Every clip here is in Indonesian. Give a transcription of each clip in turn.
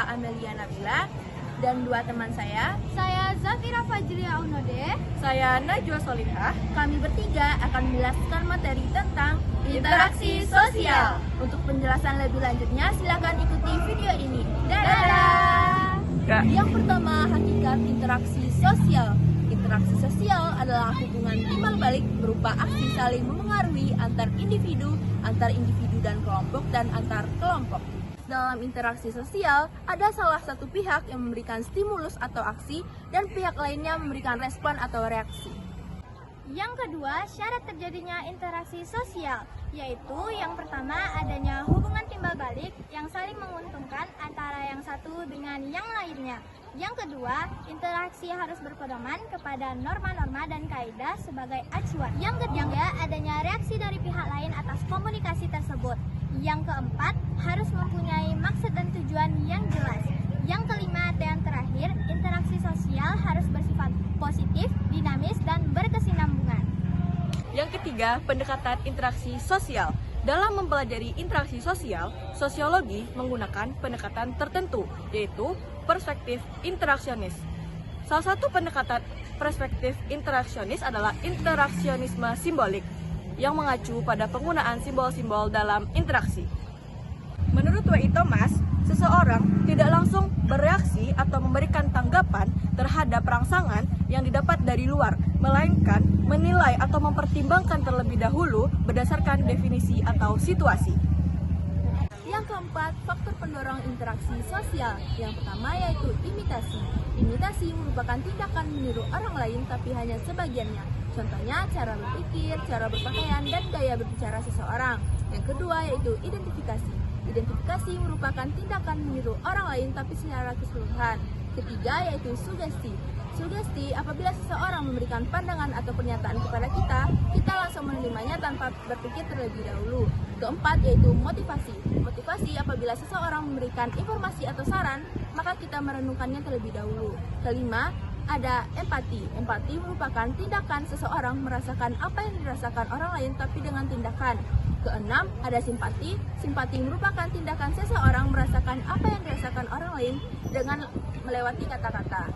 saya Amelia Nabila dan dua teman saya Zafira Fajria Unode. Saya Najwa Solihah. Kami bertiga akan menjelaskan materi tentang interaksi sosial. Untuk penjelasan lebih lanjutnya silakan ikuti video ini. Dadah! Yang pertama, hakikat interaksi sosial. Interaksi sosial adalah hubungan timbal balik berupa aksi saling memengaruhi antar individu dan kelompok dan antar kelompok. Dalam interaksi sosial, ada salah satu pihak yang memberikan stimulus atau aksi dan pihak lainnya memberikan respon atau reaksi. Yang kedua, syarat terjadinya interaksi sosial, yaitu yang pertama adanya hubungan timbal balik yang saling menguntungkan antara yang satu dengan yang lainnya. Yang kedua, interaksi harus berpedoman kepada norma-norma dan kaidah sebagai acuan. Yang ketiga, adanya reaksi dari pihak lain atas komunikasi tersebut. Yang keempat, harus mempunyai maksud dan tujuan yang jelas. Yang kelima atau yang terakhir, interaksi sosial harus bersifat positif, dinamis, dan berkesinambungan. Yang ketiga, pendekatan interaksi sosial. Dalam mempelajari interaksi sosial, sosiologi menggunakan pendekatan tertentu, yaitu perspektif interaksionis. Salah satu pendekatan perspektif interaksionis adalah interaksionisme simbolik, yang mengacu pada penggunaan simbol-simbol dalam interaksi. Menurut W.I. Thomas, seseorang tidak langsung bereaksi atau memberikan tanggapan terhadap rangsangan yang didapat dari luar, melainkan menilai atau mempertimbangkan terlebih dahulu berdasarkan definisi atau situasi. Yang keempat, faktor pendorong interaksi sosial. Yang pertama yaitu imitasi. Imitasi merupakan tindakan meniru orang lain tapi hanya sebagiannya. Contohnya cara berpikir, cara berpakaian, dan gaya berbicara seseorang. Yang kedua yaitu identifikasi. Identifikasi merupakan tindakan meniru orang lain tapi secara keseluruhan. Ketiga yaitu sugesti. Sugesti apabila seseorang memberikan pandangan atau pernyataan kepada kita langsung menerimanya tanpa berpikir terlebih dahulu. Keempat yaitu motivasi. Motivasi apabila seseorang memberikan informasi atau saran, maka kita merenungkannya terlebih dahulu. Kelima, ada empati. Empati merupakan tindakan seseorang merasakan apa yang dirasakan orang lain tapi dengan tindakan. Keenam, ada simpati. Simpati merupakan tindakan seseorang merasakan apa yang dirasakan orang lain dengan melewati kata-kata.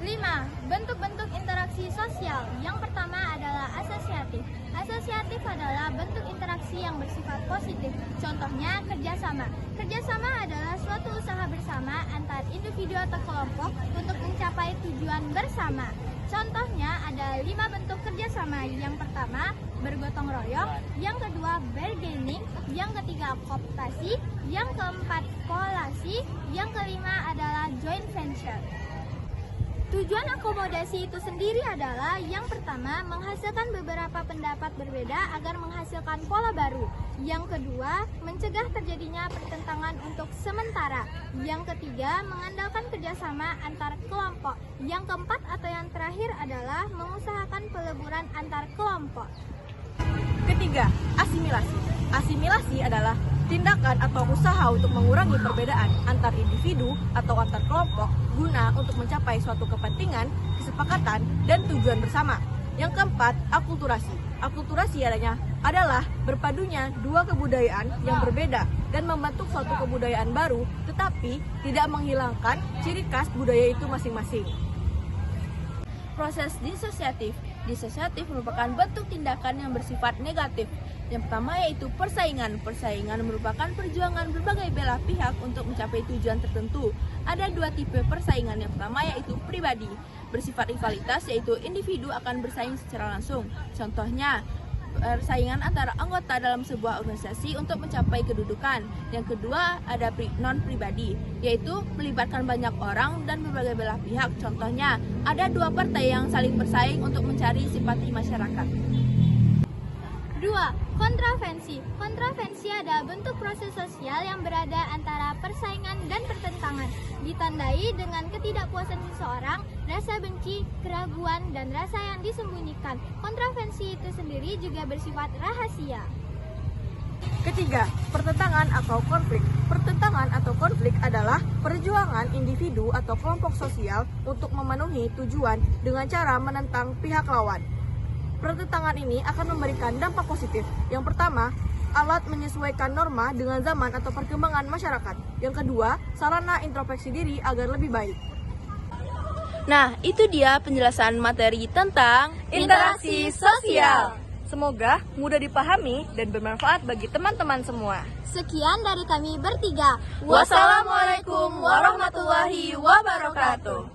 5. Bentuk-bentuk interaksi sosial. Yang pertama adalah asosiatif. Asosiatif adalah bentuk interaksi yang bersifat positif. Contohnya kerjasama. Kerjasama adalah suatu usaha bersama antar individu atau kelompok untuk mencapai tujuan bersama. Contohnya ada 5 bentuk kerjasama. Yang pertama, bergotong royong. Yang kedua, bargaining. Yang ketiga, kooptasi. Yang keempat, kolasi. Yang kelima adalah joint venture. Tujuan akomodasi itu sendiri adalah yang pertama, menghasilkan beberapa pendapat berbeda agar menghasilkan pola baru. Yang kedua, mencegah terjadinya pertentangan untuk sementara. Yang ketiga, mengandalkan kerjasama antar kelompok. Yang keempat atau yang terakhir adalah mengusahakan peleburan antar kelompok. Ketiga, asimilasi. Asimilasi adalah tindakan atau usaha untuk mengurangi perbedaan antar individu atau antar kelompok guna untuk mencapai suatu kepentingan, kesepakatan, dan tujuan bersama. Yang keempat, akulturasi. Akulturasi adalah berpadunya dua kebudayaan yang berbeda dan membentuk suatu kebudayaan baru, tetapi tidak menghilangkan ciri khas budaya itu masing-masing. Proses disosiatif. Disosiatif merupakan bentuk tindakan yang bersifat negatif. Yang pertama yaitu persaingan. Persaingan merupakan perjuangan berbagai belah pihak untuk mencapai tujuan tertentu. Ada 2 tipe persaingan. Yang pertama yaitu pribadi. Bersifat rivalitas yaitu individu akan bersaing secara langsung. Contohnya, persaingan antara anggota dalam sebuah organisasi untuk mencapai kedudukan. Yang kedua ada non-pribadi, yaitu melibatkan banyak orang dan berbagai belah pihak. Contohnya, ada 2 partai yang saling bersaing untuk mencari simpati masyarakat. 2. Kontravensi. Kontravensi adalah bentuk proses sosial yang berada antara persaingan dan pertentangan, ditandai dengan ketidakpuasan seseorang, rasa benci, keraguan, dan rasa yang disembunyikan. Kontravensi itu sendiri juga bersifat rahasia. Ketiga, pertentangan atau konflik. Pertentangan atau konflik adalah perjuangan individu atau kelompok sosial untuk memenuhi tujuan dengan cara menentang pihak lawan. Pertentangan ini akan memberikan dampak positif. Yang pertama, alat menyesuaikan norma dengan zaman atau perkembangan masyarakat. Yang kedua, sarana introspeksi diri agar lebih baik. Nah, itu dia penjelasan materi tentang Interaksi sosial. Semoga mudah dipahami dan bermanfaat bagi teman-teman semua. Sekian dari kami bertiga. Wassalamualaikum warahmatullahi wabarakatuh.